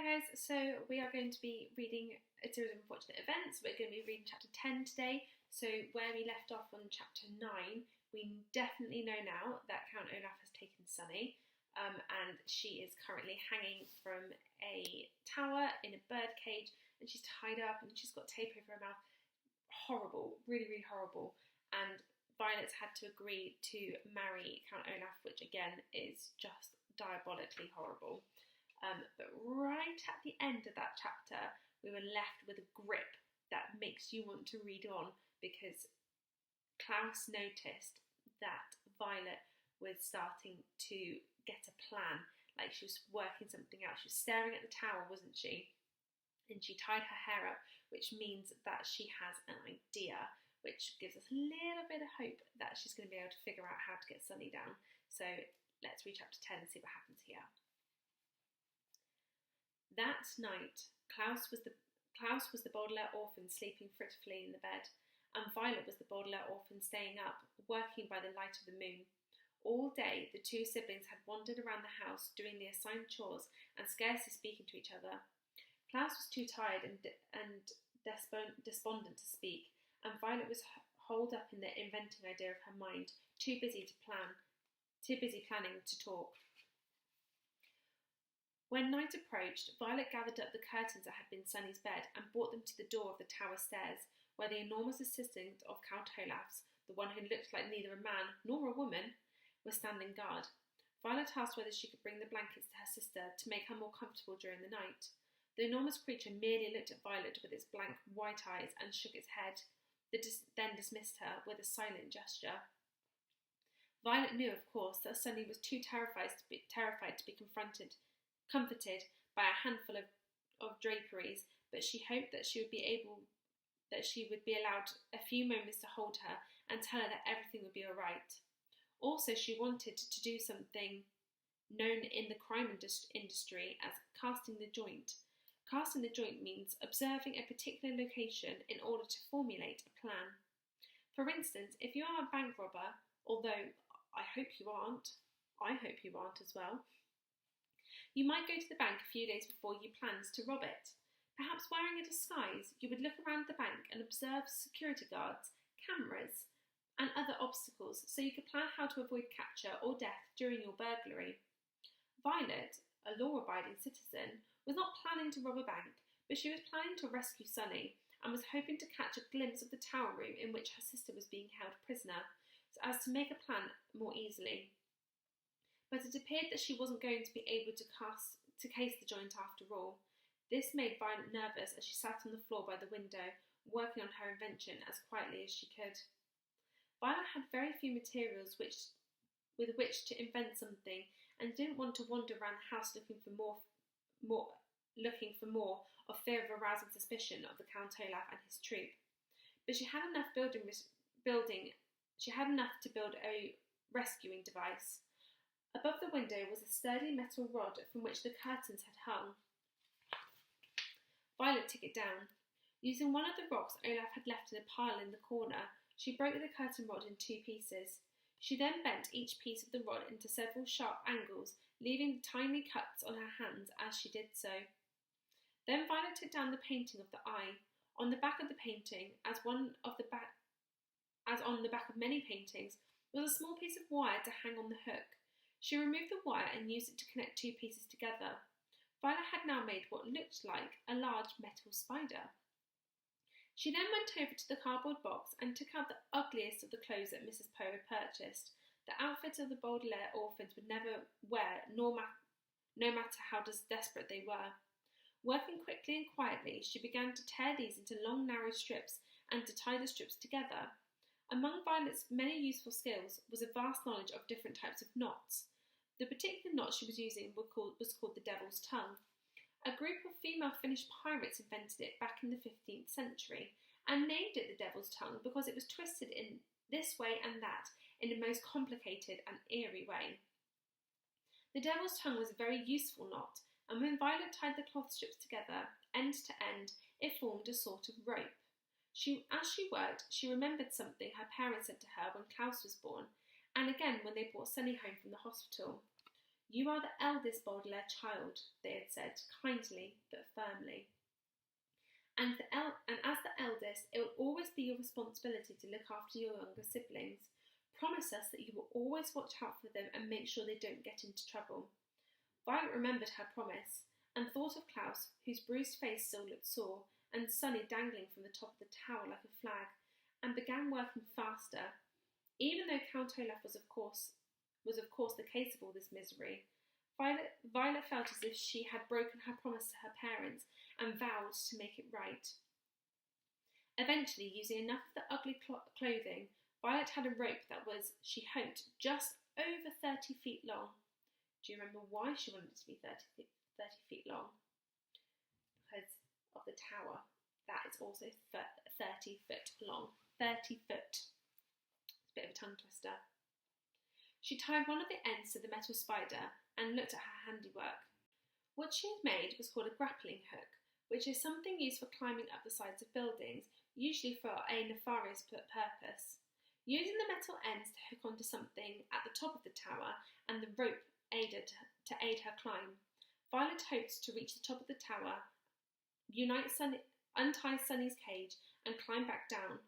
Hi guys, so we are going to be reading a series of unfortunate events. We're going to be reading chapter 10 today. So where we left off on chapter 9, we definitely know now that Count Olaf has taken Sunny, and she is currently hanging from a tower in a bird cage, and she's tied up and she's got tape over her mouth. Horrible, really, really horrible. And Violet's had to agree to marry Count Olaf, which again is just diabolically horrible. But right at the end of that chapter, we were left with a grip that makes you want to read on, because Klaus noticed that Violet was starting to get a plan, like she was working something out. She was staring at the tower, wasn't she? And she tied her hair up, which means that she has an idea, which gives us a little bit of hope that she's going to be able to figure out how to get Sunny down. So let's read chapter 10 and see what happens here. That night, Klaus was the Baudelaire orphan sleeping fitfully in the bed, and Violet was the Baudelaire orphan staying up, working by the light of the moon. All day, the two siblings had wandered around the house, doing the assigned chores and scarcely speaking to each other. Klaus was too tired and despondent to speak, and Violet was holed up in the inventing idea of her mind, too busy planning to talk. When night approached, Violet gathered up the curtains that had been Sunny's bed and brought them to the door of the tower stairs, where the enormous assistant of Count Olaf's, the one who looked like neither a man nor a woman, was standing guard. Violet asked whether she could bring the blankets to her sister to make her more comfortable during the night. The enormous creature merely looked at Violet with its blank white eyes and shook its head, then dismissed her with a silent gesture. Violet knew, of course, that Sunny was too terrified to be comforted by a handful of draperies, but she hoped that she would be allowed a few moments to hold her and tell her that everything would be all right. Also, she wanted to do something known in the crime industry as casting the joint. Casting the joint means observing a particular location in order to formulate a plan. For instance, if you are a bank robber, although I hope you aren't as well, you might go to the bank a few days before you planned to rob it. Perhaps wearing a disguise, you would look around the bank and observe security guards, cameras, and other obstacles so you could plan how to avoid capture or death during your burglary. Violet, a law-abiding citizen, was not planning to rob a bank, but she was planning to rescue Sunny and was hoping to catch a glimpse of the tower room in which her sister was being held prisoner, so as to make a plan more easily. But it appeared that she wasn't going to be able to case the joint after all. This made Violet nervous as she sat on the floor by the window, working on her invention as quietly as she could. Violet had very few materials with which to invent something, and didn't want to wander around the house looking for more of fear of arousing suspicion of the Count Olaf and his troop. But she had enough to build a rescuing device. Above the window was a sturdy metal rod from which the curtains had hung. Violet took it down. Using one of the rocks Olaf had left in a pile in the corner, she broke the curtain rod in 2 pieces. She then bent each piece of the rod into several sharp angles, leaving tiny cuts on her hands as she did so. Then Violet took down the painting of the eye. On the back of the painting, as on the back of many paintings, was a small piece of wire to hang on the hook. She removed the wire and used it to connect 2 pieces together. Violet had now made what looked like a large metal spider. She then went over to the cardboard box and took out the ugliest of the clothes that Mrs. Poe had purchased, the outfits of the Baudelaire orphans would never wear, no matter how desperate they were. Working quickly and quietly, she began to tear these into long, narrow strips and to tie the strips together. Among Violet's many useful skills was a vast knowledge of different types of knots. The particular knot she was using was called the Devil's Tongue. A group of female Finnish pirates invented it back in the 15th century and named it the Devil's Tongue because it was twisted in this way and that in a most complicated and eerie way. The Devil's Tongue was a very useful knot, and when Violet tied the cloth strips together, end to end, it formed a sort of rope. As she worked, she remembered something her parents said to her when Klaus was born, and again when they brought Sunny home from the hospital. "You are the eldest Baudelaire child," they had said, kindly but firmly. And as the eldest, it will always be your responsibility to look after your younger siblings. Promise us that you will always watch out for them and make sure they don't get into trouble. Violet remembered her promise and thought of Klaus, whose bruised face still looked sore, and Sunny dangling from the top of the tower like a flag, and began working faster. Even though Count Olaf was of course the case of all this misery, Violet felt as if she had broken her promise to her parents and vowed to make it right. Eventually, using enough of the ugly clothing, Violet had a rope that was, she hoped, just over 30 feet long. Do you remember why she wanted it to be 30 feet long? Because of the tower. That is also 30 foot long. 30 foot. It's a bit of a tongue twister. She tied one of the ends to the metal spider and looked at her handiwork. What she had made was called a grappling hook, which is something used for climbing up the sides of buildings, usually for a nefarious purpose. Using the metal ends to hook onto something at the top of the tower and the rope to aid her climb, Violet hoped to reach the top of the tower, untie Sunny's cage and climb back down.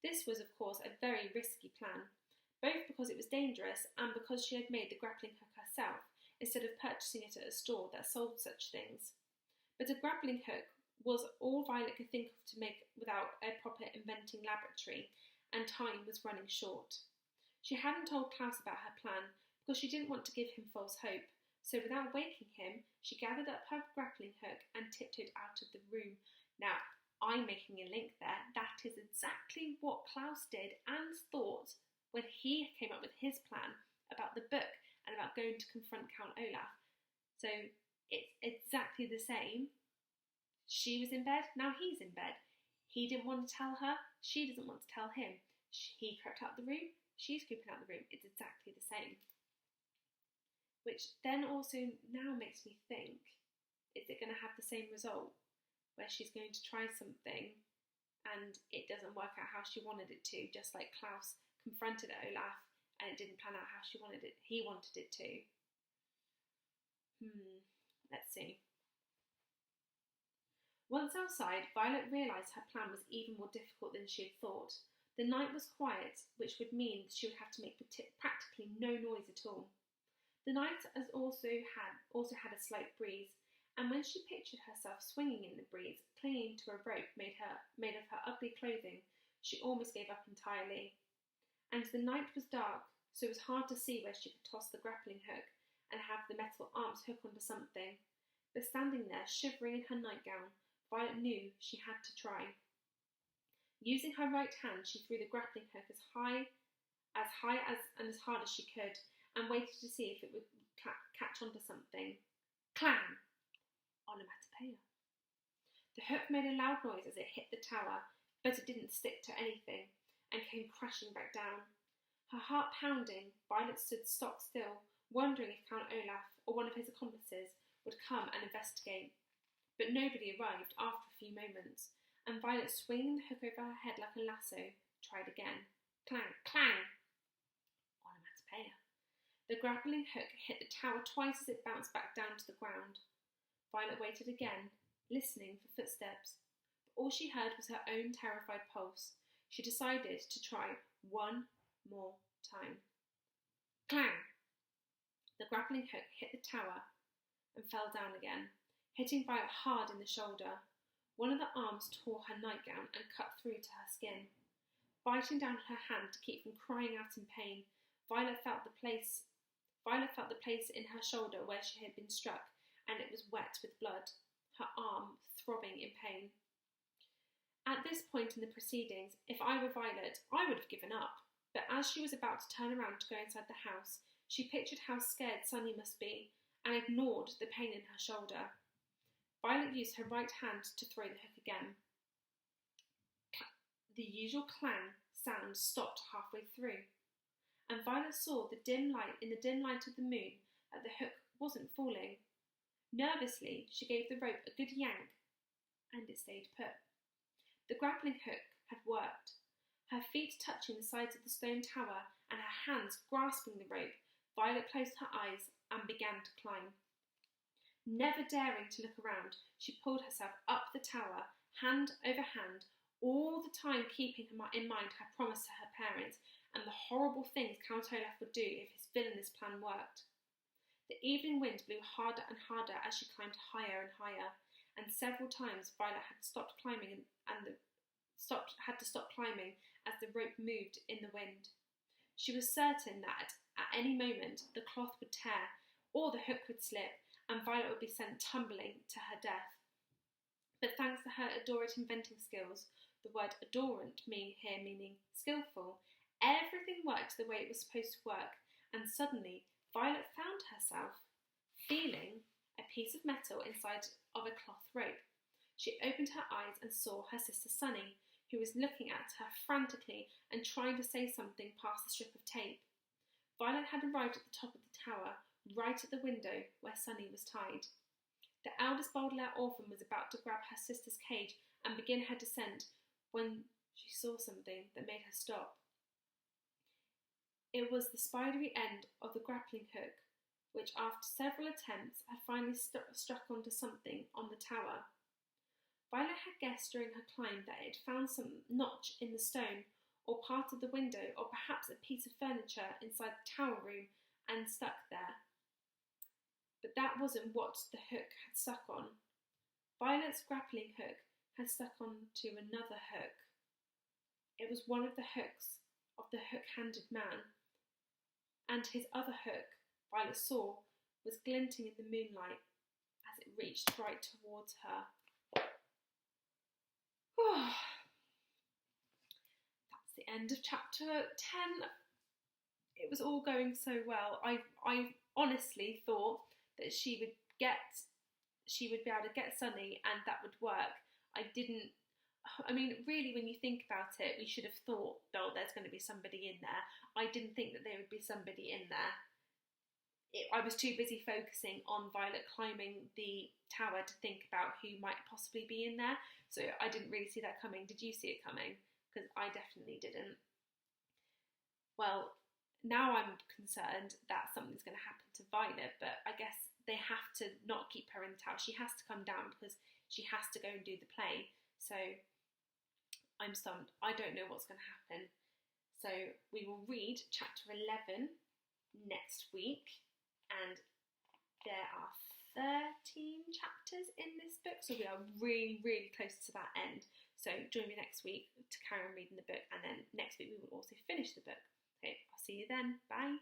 This was, of course, a very risky plan, both because it was dangerous and because she had made the grappling hook herself instead of purchasing it at a store that sold such things. But a grappling hook was all Violet could think of to make without a proper inventing laboratory, and time was running short. She hadn't told Klaus about her plan because she didn't want to give him false hope, so without waking him, she gathered up her grappling hook and tiptoed out of the room. Now, I'm making a link there. That is exactly what Klaus did and thought when he came up with his plan about the book and about going to confront Count Olaf. So it's exactly the same. She was in bed, now he's in bed. He didn't want to tell her, she doesn't want to tell him. He crept out the room, she's creeping out the room. It's exactly the same. Which then also now makes me think, is it going to have the same result? Where she's going to try something and it doesn't work out how she wanted it to, just like Klaus confronted Olaf and it didn't plan out how he wanted it to. Let's see. Once outside, Violet realised her plan was even more difficult than she had thought. The night was quiet, which would mean she would have to make practically no noise at all. The night also had a slight breeze, and when she pictured herself swinging in the breeze, clinging to a rope made of her ugly clothing, she almost gave up entirely. And the night was dark, so it was hard to see where she could toss the grappling hook and have the metal arms hook onto something. But standing there, shivering in her nightgown, Violet knew she had to try. Using her right hand, she threw the grappling hook as high and as hard as she could, and waited to see if it would catch onto something. Clang! Onomatopoeia. The hook made a loud noise as it hit the tower, but it didn't stick to anything, and came crashing back down. Her heart pounding, Violet stood stock still, wondering if Count Olaf or one of his accomplices would come and investigate. But nobody arrived after a few moments, and Violet, swinging the hook over her head like a lasso, tried again. Clang! Clang! Onomatopoeia. The grappling hook hit the tower twice as it bounced back down to the ground. Violet waited again, listening for footsteps, but all she heard was her own terrified pulse. She decided to try one more time. Clang! The grappling hook hit the tower and fell down again, hitting Violet hard in the shoulder. One of the arms tore her nightgown and cut through to her skin. Biting down her hand to keep from crying out in pain, Violet felt the place in her shoulder where she had been struck, and it was wet with blood, her arm throbbing in pain. At this point in the proceedings, if I were Violet, I would have given up, but as she was about to turn around to go inside the house, she pictured how scared Sunny must be, and ignored the pain in her shoulder. Violet used her right hand to throw the hook again. The usual clang sound stopped halfway through, and Violet saw in the dim light of the moon that the hook wasn't falling. Nervously, she gave the rope a good yank, and it stayed put. The grappling hook had worked. Her feet touching the sides of the stone tower and her hands grasping the rope, Violet closed her eyes and began to climb. Never daring to look around, she pulled herself up the tower, hand over hand, all the time keeping in mind her promise to her parents and the horrible things Count Olaf would do if his villainous plan worked. The evening wind blew harder and harder as she climbed higher and higher, and several times Violet had stopped climbing had to stop climbing as the rope moved in the wind. She was certain that at any moment the cloth would tear or the hook would slip and Violet would be sent tumbling to her death. But thanks to her adorant inventing skills, the word adorant meaning skillful, everything worked the way it was supposed to work, and suddenly Violet found herself feeling a piece of metal inside of a cloth rope. She opened her eyes and saw her sister Sunny, who was looking at her frantically and trying to say something past the strip of tape. Violet had arrived at the top of the tower, right at the window where Sunny was tied. The eldest Baudelaire orphan was about to grab her sister's cage and begin her descent when she saw something that made her stop. It was the spidery end of the grappling hook, which after several attempts had finally struck onto something on the tower. Violet had guessed during her climb that it had found some notch in the stone, or part of the window, or perhaps a piece of furniture inside the tower room, and stuck there. But that wasn't what the hook had stuck on. Violet's grappling hook had stuck onto another hook. It was one of the hooks of the hook-handed man, and his other hook, Violet saw, was glinting in the moonlight as it reached right towards her. That's the end of chapter 10. It was all going so well. I honestly thought that she would be able to get Sunny and that would work. Really, when you think about it, we should have thought, oh, there's going to be somebody in there. I didn't think that there would be somebody in there. I was too busy focusing on Violet climbing the tower to think about who might possibly be in there. So I didn't really see that coming. Did you see it coming? Because I definitely didn't. Well, now I'm concerned that something's going to happen to Violet, but I guess they have to not keep her in the tower. She has to come down because she has to go and do the play. So I'm stumped. I don't know what's going to happen. So we will read chapter 11 next week. And there are 13 chapters in this book, so we are really, really close to that end. So join me next week to carry on reading the book, and then next week we will also finish the book. Okay, I'll see you then. Bye.